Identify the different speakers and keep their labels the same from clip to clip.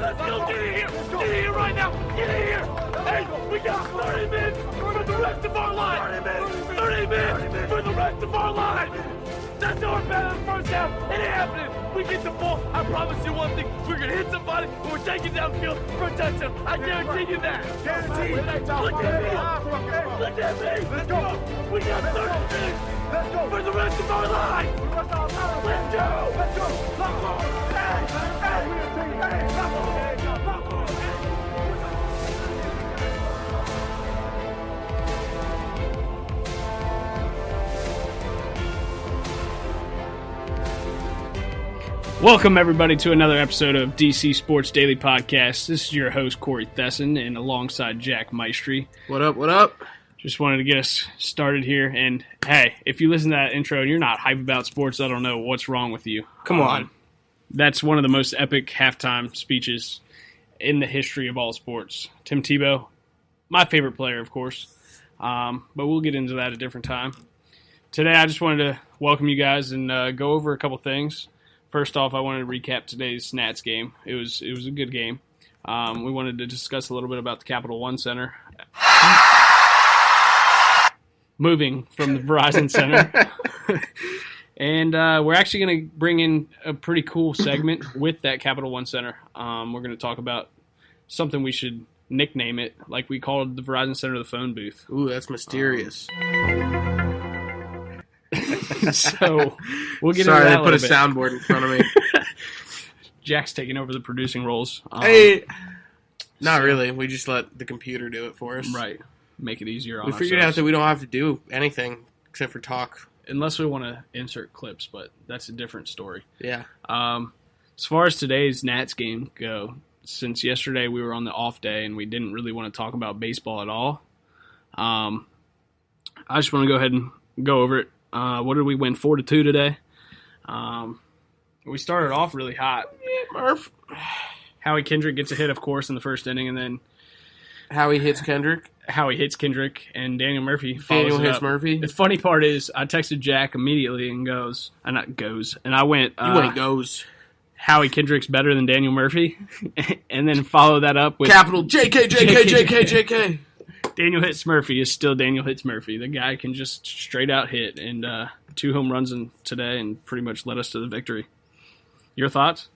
Speaker 1: let's go. Get in here. Get in here right now. Get in here. Hey, we got 30 minutes for the rest of our lives. 30 minutes for the rest of our lives. That's our bad in the first half. It ain't happening. We get the ball. I promise you one thing. We're going to hit somebody and we're taking downfield for a touchdown. I guarantee you that.
Speaker 2: Guarantee.
Speaker 1: Look at me. Look at me.
Speaker 2: Let's go.
Speaker 1: We got 30 minutes.
Speaker 2: Let's go.
Speaker 1: For the rest of our lives. Let's go.
Speaker 2: Let's go. Lock on. Hey, lock on. Lock on.
Speaker 3: Welcome, everybody, to another episode of DC Sports Daily Podcast. This is your host, Corey Thesson, and alongside Jack Maestri.
Speaker 4: What up, what up?
Speaker 3: Just wanted to get us started here. And, hey, if you listen to that intro and you're not hype about sports, I don't know what's wrong with you.
Speaker 4: Come on.
Speaker 3: That's one of the most epic halftime speeches in the history of all sports. Tim Tebow, my favorite player, of course. But we'll get into that at a different time. Today, I just wanted to welcome you guys and go over a couple things. First off, I wanted to recap today's Nats game. It was a good game. We wanted to discuss a little bit about the Capital One Center. Moving from the Verizon Center. And we're actually going to bring in a pretty cool segment with that Capital One Center. We're going to talk about something we should nickname it, like we called the Verizon Center the phone booth.
Speaker 4: Ooh, that's mysterious.
Speaker 3: So we'll get
Speaker 4: Sorry,
Speaker 3: into that
Speaker 4: they put a
Speaker 3: bit.
Speaker 4: soundboard in front of me.
Speaker 3: Jack's taking over the producing roles.
Speaker 4: Hey, not really. We just let the computer do it for us.
Speaker 3: Right. Make it easier on
Speaker 4: We figured
Speaker 3: ourselves.
Speaker 4: out that we don't have to do anything except for talk.
Speaker 3: Unless we want to insert clips, but that's a different story.
Speaker 4: Yeah.
Speaker 3: As far as today's Nats game go, since yesterday we were on the off day and we didn't really want to talk about baseball at all, I just want to go ahead and go over it. What did we win, 4-2 today? We started off really hot.
Speaker 4: Yeah, Murph.
Speaker 3: Howie Kendrick gets a hit, of course, in the first inning, and then
Speaker 4: Howie hits Kendrick.
Speaker 3: Howie hits Kendrick, and Daniel Murphy follows
Speaker 4: Daniel
Speaker 3: it
Speaker 4: hits
Speaker 3: up.
Speaker 4: Murphy.
Speaker 3: The funny part is I texted Jack immediately and and I went,
Speaker 4: goes.
Speaker 3: Howie Kendrick's better than Daniel Murphy, and then follow that up with
Speaker 4: Capital JK.
Speaker 3: Daniel Hits Murphy is still Daniel Hits Murphy. The guy can just straight out hit, and 2 home runs today and pretty much led us to the victory. Your thoughts?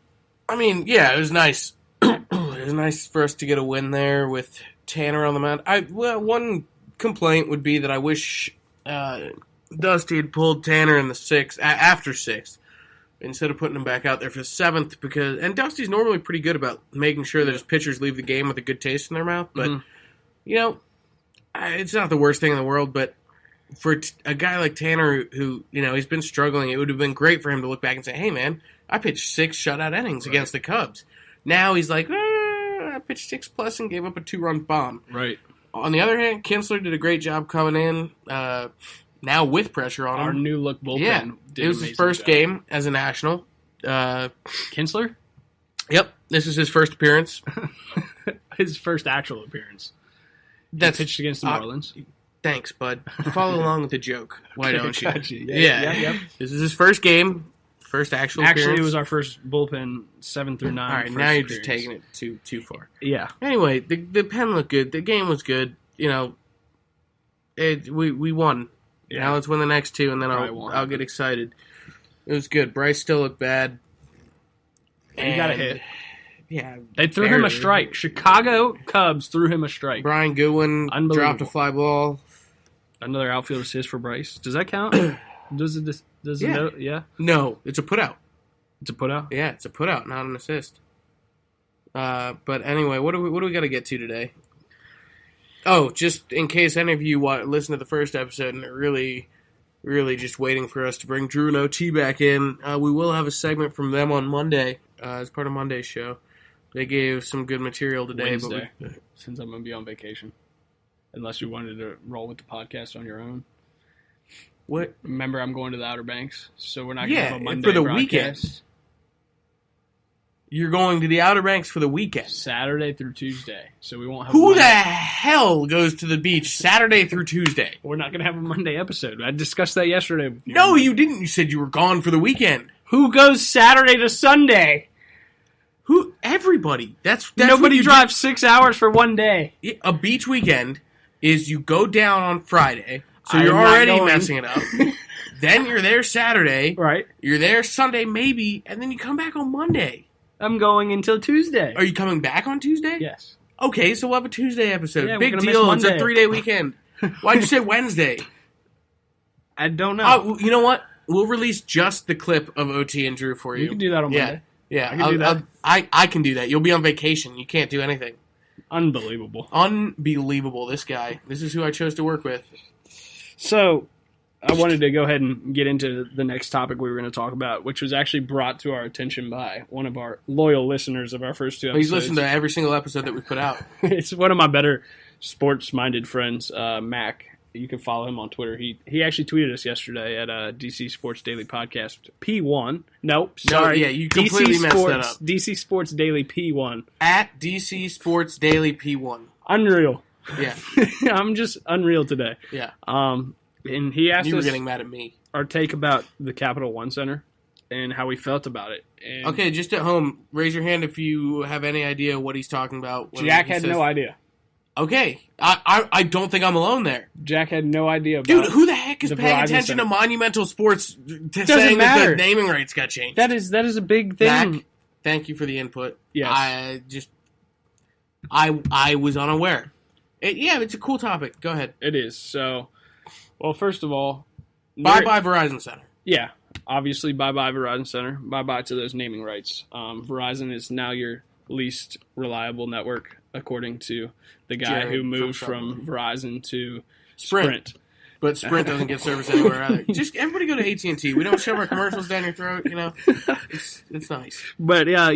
Speaker 4: I mean, yeah, it was nice. It was nice for us to get a win there with Tanner on the mound. One complaint would be that I wish Dusty had pulled Tanner in the 6th, after 6th, instead of putting him back out there for the 7th, and Dusty's normally pretty good about making sure that his pitchers leave the game with a good taste in their mouth, but, it's not the worst thing in the world, but for a guy like Tanner who, he's been struggling, it would have been great for him to look back and say, hey, man, I pitched 6 shutout innings against the Cubs. Now he's like, I pitched 6+ and gave up a 2-run bomb.
Speaker 3: Right.
Speaker 4: On the other hand, Kinsler did a great job coming in, now with pressure on him.
Speaker 3: Our new look bullpen.
Speaker 4: Yeah,
Speaker 3: did
Speaker 4: it was
Speaker 3: an
Speaker 4: his first
Speaker 3: amazing
Speaker 4: game as a National.
Speaker 3: Kinsler?
Speaker 4: Yep, this is his first appearance.
Speaker 3: His first actual appearance.
Speaker 4: That's
Speaker 3: He pitched against the Marlins.
Speaker 4: Thanks, bud. Follow along with the joke. Why don't you?
Speaker 3: Gotcha.
Speaker 4: Yeah.
Speaker 3: Yep.
Speaker 4: This is his first game, first actual
Speaker 3: Actually,
Speaker 4: appearance.
Speaker 3: it was our first bullpen 7 through 9.
Speaker 4: All right,
Speaker 3: first
Speaker 4: now you're
Speaker 3: appearance.
Speaker 4: just taking it too far.
Speaker 3: Yeah.
Speaker 4: Anyway, the pen looked good. The game was good. We won.
Speaker 3: Yeah.
Speaker 4: Now let's win the next 2, and then I'll get excited. It was good. Bryce still looked bad.
Speaker 3: He got a hit.
Speaker 4: Yeah.
Speaker 3: They threw him a strike. Chicago Cubs threw him a strike.
Speaker 4: Brian Goodwin
Speaker 3: Unbelievable.
Speaker 4: dropped a fly ball.
Speaker 3: Another outfield assist for Bryce. Does that count? Does it?
Speaker 4: Yeah.
Speaker 3: Yeah.
Speaker 4: No, it's a putout.
Speaker 3: It's a putout.
Speaker 4: Yeah, it's a putout, not an assist. But anyway, what do we got to get to today? Oh, just in case any of you listen to the first episode and are really, really just waiting for us to bring Drew and OT back in, we will have a segment from them on Monday as part of Monday's show. They gave some good material today.
Speaker 3: Wednesday, since I'm going to be on vacation. Unless you wanted to roll with the podcast on your own.
Speaker 4: What?
Speaker 3: Remember, I'm going to the Outer Banks, so we're not going to have a Monday
Speaker 4: for the
Speaker 3: broadcast.
Speaker 4: weekend. You're going to the Outer Banks for the weekend.
Speaker 3: Saturday through Tuesday, so we won't have.
Speaker 4: Who the hell goes to the beach Saturday through Tuesday?
Speaker 3: We're not going to have a Monday episode. I discussed that yesterday with you.
Speaker 4: No, you didn't. You said you were gone for the weekend.
Speaker 3: Who goes Saturday to Sunday?
Speaker 4: Who? Everybody. That's what
Speaker 3: Nobody
Speaker 4: you
Speaker 3: drives 6 hours for one day.
Speaker 4: do. A beach weekend is you go down on Friday, so
Speaker 3: I
Speaker 4: you're
Speaker 3: am not
Speaker 4: already
Speaker 3: going.
Speaker 4: messing it up. Then you're there Saturday.
Speaker 3: Right.
Speaker 4: You're there Sunday maybe, and then you come back on Monday.
Speaker 3: I'm going until Tuesday.
Speaker 4: Are you coming back on Tuesday?
Speaker 3: Yes.
Speaker 4: Okay, so we'll have a Tuesday episode.
Speaker 3: Yeah, we're
Speaker 4: Big
Speaker 3: gonna miss
Speaker 4: deal. It's a
Speaker 3: Monday.
Speaker 4: 3-day weekend. Why'd you say Wednesday?
Speaker 3: I don't know.
Speaker 4: Oh, you know what? We'll release just the clip of OT and Drew for you.
Speaker 3: You can do that on
Speaker 4: Yeah,
Speaker 3: Monday.
Speaker 4: yeah.
Speaker 3: I can do that.
Speaker 4: I can do that. You'll be on vacation. You can't do anything.
Speaker 3: Unbelievable.
Speaker 4: Unbelievable. This guy. This is who I chose to work with.
Speaker 3: So, I wanted to go ahead and get into the next topic we were going to talk about, which was actually brought to our attention by one of our loyal listeners of our first 2 episodes.
Speaker 4: He's listened to every single episode that we put out.
Speaker 3: It's one of my better sports-minded friends, Mac. You can follow him on Twitter. He actually tweeted us yesterday at DC Sports Daily Podcast P1. Nope, sorry.
Speaker 4: yeah, you completely messed that up.
Speaker 3: DC Sports Daily P1.
Speaker 4: At DC Sports Daily P1.
Speaker 3: Unreal.
Speaker 4: Yeah,
Speaker 3: I'm just unreal today.
Speaker 4: yeah.
Speaker 3: And he asked
Speaker 4: You were
Speaker 3: us
Speaker 4: getting mad at me.
Speaker 3: our take about the Capital One Center and how we felt about it. And
Speaker 4: Okay, just at home, raise your hand if you have any idea what he's talking about. when
Speaker 3: Jack
Speaker 4: he
Speaker 3: had
Speaker 4: says-
Speaker 3: no idea.
Speaker 4: Okay, I don't think I'm alone there.
Speaker 3: Jack had no idea about
Speaker 4: Dude, who the heck is
Speaker 3: the
Speaker 4: paying
Speaker 3: Verizon
Speaker 4: attention
Speaker 3: Center.
Speaker 4: to Monumental Sports saying that
Speaker 3: matter.
Speaker 4: the naming rights got changed?
Speaker 3: That is a big thing.
Speaker 4: Zach, thank you for the input.
Speaker 3: Yes.
Speaker 4: I was unaware. It's a cool topic. Go ahead.
Speaker 3: It is. So, well, first of all,
Speaker 4: Bye-bye Verizon Center.
Speaker 3: Yeah, obviously, bye-bye Verizon Center. Bye-bye to those naming rights. Verizon is now your least reliable network, according to the guy
Speaker 4: Jared
Speaker 3: who moved
Speaker 4: from
Speaker 3: from Verizon to
Speaker 4: Sprint. But Sprint doesn't get service anywhere either. Just everybody go to AT&T. We don't shove our commercials down your throat, you know. It's nice.
Speaker 3: But yeah,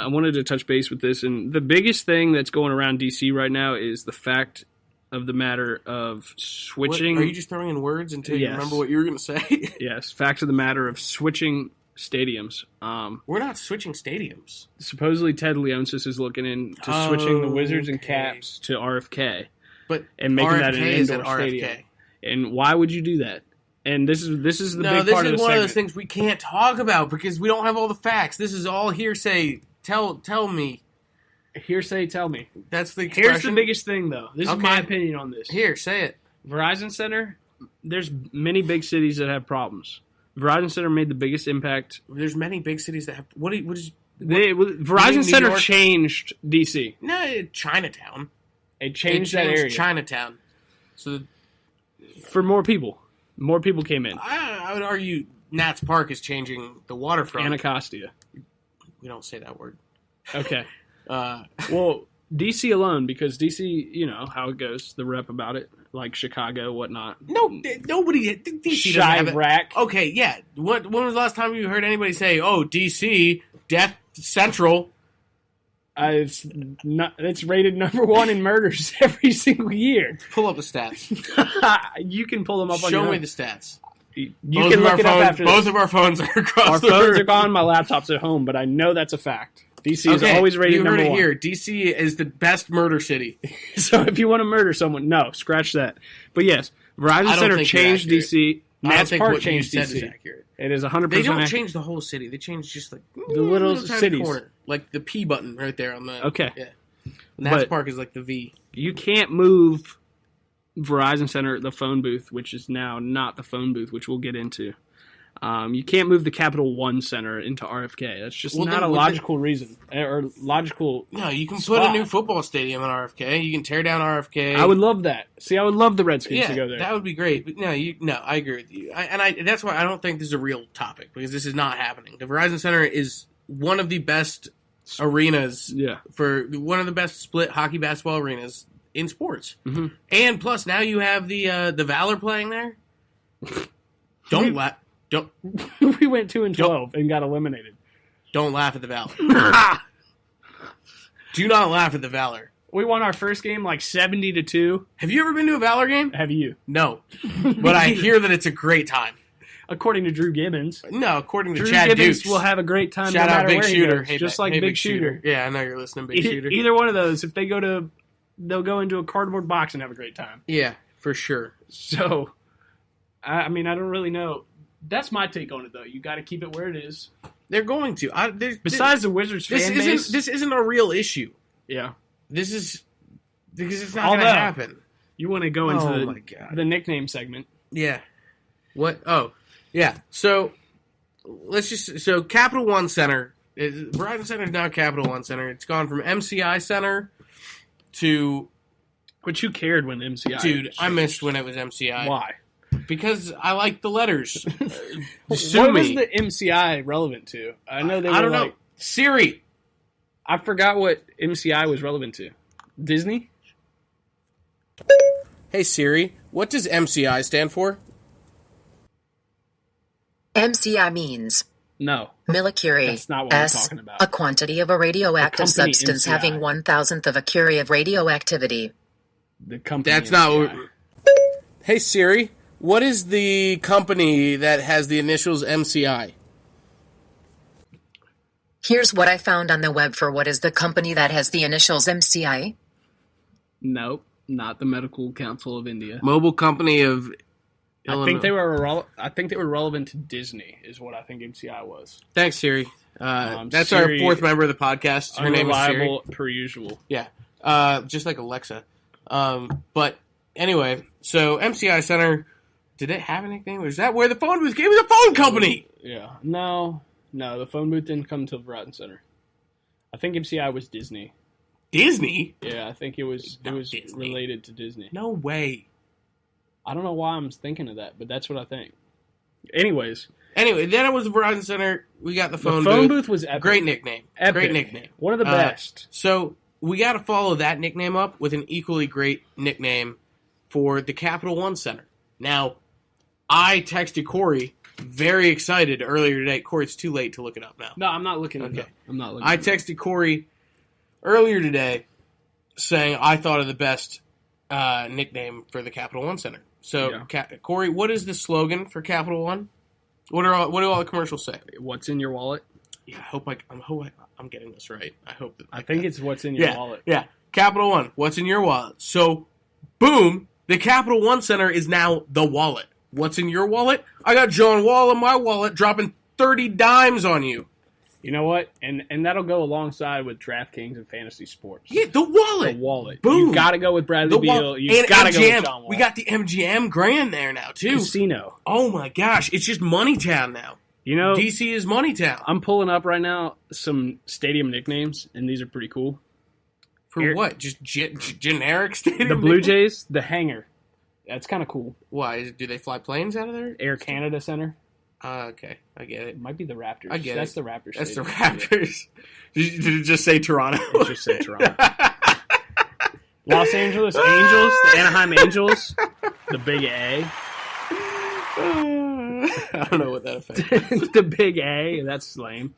Speaker 3: I wanted to touch base with this, and the biggest thing that's going around DC right now is the fact of the matter of
Speaker 4: What,
Speaker 3: switching.
Speaker 4: are you just throwing in words until you
Speaker 3: Yes.
Speaker 4: remember what you were going to say?
Speaker 3: Yes, fact of the matter of switching stadiums.
Speaker 4: We're not switching stadiums.
Speaker 3: Supposedly Ted Leonsis is looking into switching the Wizards and
Speaker 4: Okay.
Speaker 3: Caps to RFK
Speaker 4: But
Speaker 3: and making
Speaker 4: RFK
Speaker 3: that an
Speaker 4: is at
Speaker 3: indoor
Speaker 4: RFK.
Speaker 3: stadium. And why would you do that? And this is the
Speaker 4: No,
Speaker 3: big
Speaker 4: this
Speaker 3: part
Speaker 4: is
Speaker 3: of the
Speaker 4: one of those
Speaker 3: segment.
Speaker 4: things we can't talk about because we don't have all the facts. This is all hearsay. Tell me.
Speaker 3: Hearsay, tell me.
Speaker 4: That's the expression.
Speaker 3: Here's the biggest thing, though. This is
Speaker 4: Okay.
Speaker 3: my opinion on this.
Speaker 4: Here, say it.
Speaker 3: Verizon Center, there's many big cities that have problems. Verizon Center made the biggest impact.
Speaker 4: There's many big cities that have. What is?
Speaker 3: Verizon
Speaker 4: New
Speaker 3: Center
Speaker 4: York?
Speaker 3: changed DC.
Speaker 4: No, Chinatown.
Speaker 3: It changed that area
Speaker 4: Chinatown. So
Speaker 3: for more people. More people came in.
Speaker 4: I would argue Nats Park is changing the waterfront.
Speaker 3: Anacostia.
Speaker 4: We don't say that word.
Speaker 3: Okay.
Speaker 4: Uh,
Speaker 3: Well, DC alone, because DC, you know how it goes, the rep about it, like Chicago, whatnot.
Speaker 4: nobody. DC doesn't have it.
Speaker 3: Chirac.
Speaker 4: Okay, yeah. When was the last time you heard anybody say, "Oh, DC Death Central"?
Speaker 3: It's rated number 1 in murders every single year.
Speaker 4: Pull up the stats.
Speaker 3: You can pull them up on
Speaker 4: Show
Speaker 3: your
Speaker 4: me
Speaker 3: own.
Speaker 4: the stats.
Speaker 3: You
Speaker 4: Both
Speaker 3: can
Speaker 4: of
Speaker 3: look
Speaker 4: our
Speaker 3: it up
Speaker 4: phones,
Speaker 3: after
Speaker 4: both
Speaker 3: this.
Speaker 4: of our phones are across
Speaker 3: Our
Speaker 4: the
Speaker 3: phones
Speaker 4: room.
Speaker 3: are gone, my laptop's at home, but I know that's a fact. DC is always rated
Speaker 4: you heard
Speaker 3: number
Speaker 4: it
Speaker 3: 1.
Speaker 4: here. DC is the best murder city.
Speaker 3: So if you want to murder someone, no, scratch that. But yes, Verizon
Speaker 4: don't
Speaker 3: Center
Speaker 4: think you're
Speaker 3: changed
Speaker 4: accurate.
Speaker 3: DC.
Speaker 4: I don't
Speaker 3: Nats
Speaker 4: think
Speaker 3: Park
Speaker 4: what you
Speaker 3: changed
Speaker 4: said is
Speaker 3: DC.
Speaker 4: accurate.
Speaker 3: It is 100%
Speaker 4: They don't
Speaker 3: accurate.
Speaker 4: change the whole city. They change just like
Speaker 3: The little
Speaker 4: tiny
Speaker 3: cities.
Speaker 4: corner, like the P button right there on the.
Speaker 3: Okay.
Speaker 4: Yeah. Nats
Speaker 3: But-
Speaker 4: Park is like the V.
Speaker 3: You can't move Verizon Center, the phone booth, which is now not the phone booth, which we'll get into. You can't move the Capital One Center into RFK. That's just
Speaker 4: Well,
Speaker 3: not
Speaker 4: then
Speaker 3: a
Speaker 4: what
Speaker 3: logical reason or logical.
Speaker 4: No, you can put
Speaker 3: Spot.
Speaker 4: a new football stadium in RFK. You can tear down RFK.
Speaker 3: I would love that. See, I would love the Redskins
Speaker 4: Yeah,
Speaker 3: to go there.
Speaker 4: that would be great. But no, I agree with you. That's why I don't think this is a real topic because this is not happening. The Verizon Center is one of the best arenas
Speaker 3: Yeah.
Speaker 4: for one of the best split hockey basketball arenas in sports.
Speaker 3: Mhm.
Speaker 4: And plus, now you have the Valor playing there. Don't laugh
Speaker 3: We went 2-12 and got eliminated.
Speaker 4: at the Valor. Do not laugh at the Valor.
Speaker 3: We won our first game like 70-2.
Speaker 4: Have you ever been to a Valor game?
Speaker 3: Have you?
Speaker 4: No, but I hear that it's a great time.
Speaker 3: According to Drew Gibbons.
Speaker 4: No, according to
Speaker 3: Drew
Speaker 4: Chad
Speaker 3: Gibbons
Speaker 4: Dukes.
Speaker 3: will have a great time
Speaker 4: Shout
Speaker 3: no
Speaker 4: out
Speaker 3: matter
Speaker 4: Big
Speaker 3: where
Speaker 4: Shooter.
Speaker 3: he goes. Just like Big Shooter.
Speaker 4: Yeah, I know you're listening, Big Shooter.
Speaker 3: Either one of those, if they go to, they'll go into a cardboard box and have a great time.
Speaker 4: Yeah, for sure.
Speaker 3: So, I mean, I don't really know. That's my take on it, though. You got to keep it where it is.
Speaker 4: They're going to.
Speaker 3: Besides the Wizards
Speaker 4: this
Speaker 3: fan base,
Speaker 4: this isn't a real issue.
Speaker 3: yeah.
Speaker 4: This is because it's not going to
Speaker 3: Although-
Speaker 4: happen.
Speaker 3: You want to go into
Speaker 4: Oh my God.
Speaker 3: the nickname segment?
Speaker 4: Yeah. What? Oh, yeah. So Capital One Center. Verizon Center is now Capital One Center. It's gone from MCI Center to.
Speaker 3: But you cared when MCI.
Speaker 4: Dude, I missed when it was MCI.
Speaker 3: Why?
Speaker 4: Because I like the letters. Sue
Speaker 3: What was
Speaker 4: me.
Speaker 3: the MCI relevant to? I know they were
Speaker 4: I don't know.
Speaker 3: like,
Speaker 4: Siri.
Speaker 3: I forgot what MCI was relevant to. Disney?
Speaker 4: Hey Siri, what does MCI stand for?
Speaker 5: MCI means
Speaker 3: No.
Speaker 5: millicurie.
Speaker 3: That's not what we're
Speaker 5: S,
Speaker 3: talking about.
Speaker 5: a quantity of a radioactive
Speaker 3: The company
Speaker 5: substance
Speaker 3: MCI.
Speaker 5: having 1,000th of a curie of radioactivity.
Speaker 3: The company.
Speaker 4: That's not
Speaker 3: MCI.
Speaker 4: what. Hey Siri, what is the company that has the initials MCI?
Speaker 5: Here's what I found on the web for what is the company that has the initials MCI.
Speaker 3: Nope. Not the Medical Council of India.
Speaker 4: Mobile Company of.
Speaker 3: I think they were. I think they were relevant to Disney. Is what I think MCI was.
Speaker 4: Thanks, Siri. That's
Speaker 3: Siri-
Speaker 4: our fourth member of the podcast. Her name is Siri.
Speaker 3: Unreliable per usual.
Speaker 4: Yeah, just like Alexa. But anyway, so MCI Center, did it have a nickname? Or is that where the phone booth came? It was a phone company.
Speaker 3: Yeah. No. The phone booth didn't come to Verizon Center. I think MCI was Disney.
Speaker 4: Disney?
Speaker 3: Yeah, I think it was. It
Speaker 4: not
Speaker 3: was
Speaker 4: Disney.
Speaker 3: related to Disney.
Speaker 4: No way.
Speaker 3: I don't know why I'm thinking of that, but that's what I think. Anyways,
Speaker 4: Anyway, then it was Verizon Center. We got the
Speaker 3: the
Speaker 4: phone,
Speaker 3: phone
Speaker 4: booth.
Speaker 3: booth was epic.
Speaker 4: Great nickname.
Speaker 3: Epic.
Speaker 4: Great nickname.
Speaker 3: One of the
Speaker 4: Uh,
Speaker 3: best.
Speaker 4: So we got to follow that nickname up with an equally great nickname for the Capital One Center. Now, I texted Corey, very excited earlier today. Corey, it's too late to look it up now.
Speaker 3: No, I'm not looking at
Speaker 4: Okay.
Speaker 3: it. I'm not looking.
Speaker 4: I
Speaker 3: at it.
Speaker 4: texted Corey earlier today saying I thought of the best nickname for the Capital One Center. So,
Speaker 3: Yeah.
Speaker 4: Corey, what is the slogan for Capital One? What do all the commercials say?
Speaker 3: What's in your wallet?
Speaker 4: Yeah, I'm getting this right. I hope that
Speaker 3: I think it's what's in your
Speaker 4: yeah,
Speaker 3: wallet.
Speaker 4: Yeah, Capital One. What's in your wallet? So, boom, the Capital One Center is now the wallet. What's in your wallet? I got John Wall in my wallet dropping 30 dimes on you.
Speaker 3: You know what? And that'll go alongside with DraftKings and fantasy sports.
Speaker 4: Yeah, the wallet.
Speaker 3: The wallet.
Speaker 4: Boom.
Speaker 3: You got to go with Bradley
Speaker 4: The
Speaker 3: Beal.
Speaker 4: wallet.
Speaker 3: You
Speaker 4: And
Speaker 3: got to go
Speaker 4: MGM.
Speaker 3: with John Wall.
Speaker 4: We got the MGM Grand there now, too.
Speaker 3: Casino.
Speaker 4: Oh, my gosh. It's just Moneytown now.
Speaker 3: You know,
Speaker 4: DC is Moneytown.
Speaker 3: I'm pulling up right now some stadium nicknames, and these are pretty cool.
Speaker 4: For
Speaker 3: Here-
Speaker 4: what? Just generic stadium?
Speaker 3: The Blue Jays, the Hangar. That's kind of cool.
Speaker 4: Why? Do they fly planes out of there?
Speaker 3: Air Canada Center.
Speaker 4: Okay. I get it.
Speaker 3: It might be the Raptors.
Speaker 4: I get
Speaker 3: That's
Speaker 4: it.
Speaker 3: the Raptors.
Speaker 4: That's the
Speaker 3: stadium.
Speaker 4: Raptors. Did you just say Toronto?
Speaker 3: It just said Toronto. Los Angeles Angels, the Anaheim Angels, the Big A.
Speaker 4: I don't know what that effect.
Speaker 3: The Big A. That's lame.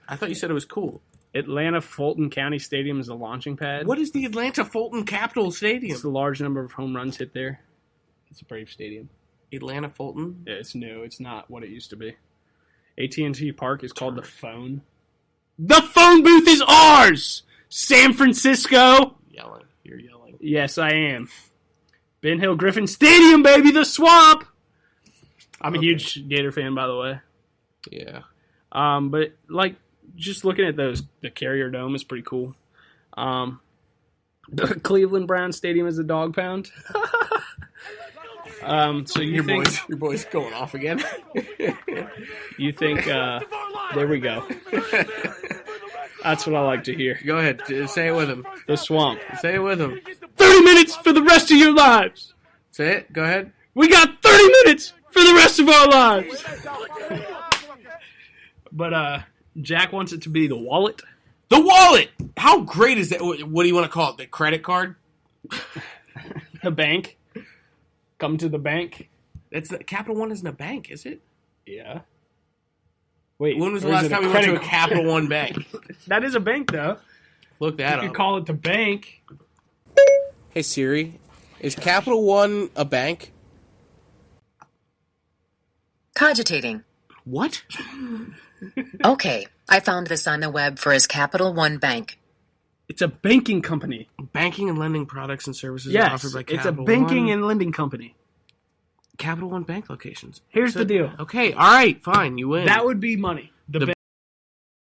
Speaker 4: I thought you said it was cool.
Speaker 3: Atlanta Fulton County Stadium is the launching pad.
Speaker 4: What is the Atlanta Fulton Capitol Stadium?
Speaker 3: It's the large number of home runs hit there. It's a Brave Stadium.
Speaker 4: Atlanta Fulton.
Speaker 3: Yeah, it's new. It's not what it used to be. AT&T Park is called the Phone. The phone booth is ours! San Francisco!
Speaker 4: Yelling. You're yelling.
Speaker 3: Yes, I am. Ben Hill Griffin Stadium, baby, the swamp! I'm a
Speaker 4: Okay.
Speaker 3: huge Gator fan, by the way.
Speaker 4: Yeah.
Speaker 3: But, like, just looking at those, the Carrier Dome is pretty cool. The Cleveland Browns Stadium is a dog pound. So you think...
Speaker 4: Your boy's going off again.
Speaker 3: You think, there we go. That's what I like to hear.
Speaker 4: Go ahead. Say it with him.
Speaker 3: The swamp.
Speaker 4: Say it with him.
Speaker 3: 30 minutes for the rest of your lives.
Speaker 4: Say it. Go ahead.
Speaker 3: We got 30 minutes for the rest of our lives. But, Jack wants it to be the wallet.
Speaker 4: The wallet. How great is that? What do you want to call it? The credit card?
Speaker 3: The bank. Come to the bank.
Speaker 4: Capital One isn't a bank, is it?
Speaker 3: Yeah. Wait.
Speaker 4: When was the
Speaker 3: or is
Speaker 4: last
Speaker 3: it
Speaker 4: time we went to a
Speaker 3: credit
Speaker 4: Capital One bank?
Speaker 3: card? That is a bank, though.
Speaker 4: Look that
Speaker 3: You
Speaker 4: up.
Speaker 3: could call it the bank.
Speaker 4: Hey Siri, is Capital One a bank?
Speaker 5: Cogitating.
Speaker 4: What?
Speaker 5: Okay, I found this on the web for his Capital One Bank.
Speaker 3: It's a banking company.
Speaker 4: Banking and lending products and services are
Speaker 3: Yes,
Speaker 4: offered by
Speaker 3: it's a
Speaker 4: Capital
Speaker 3: banking
Speaker 4: One.
Speaker 3: and lending company.
Speaker 4: Capital One bank locations.
Speaker 3: Here's the deal.
Speaker 4: Okay, all right, fine, you win.
Speaker 3: That would be money. The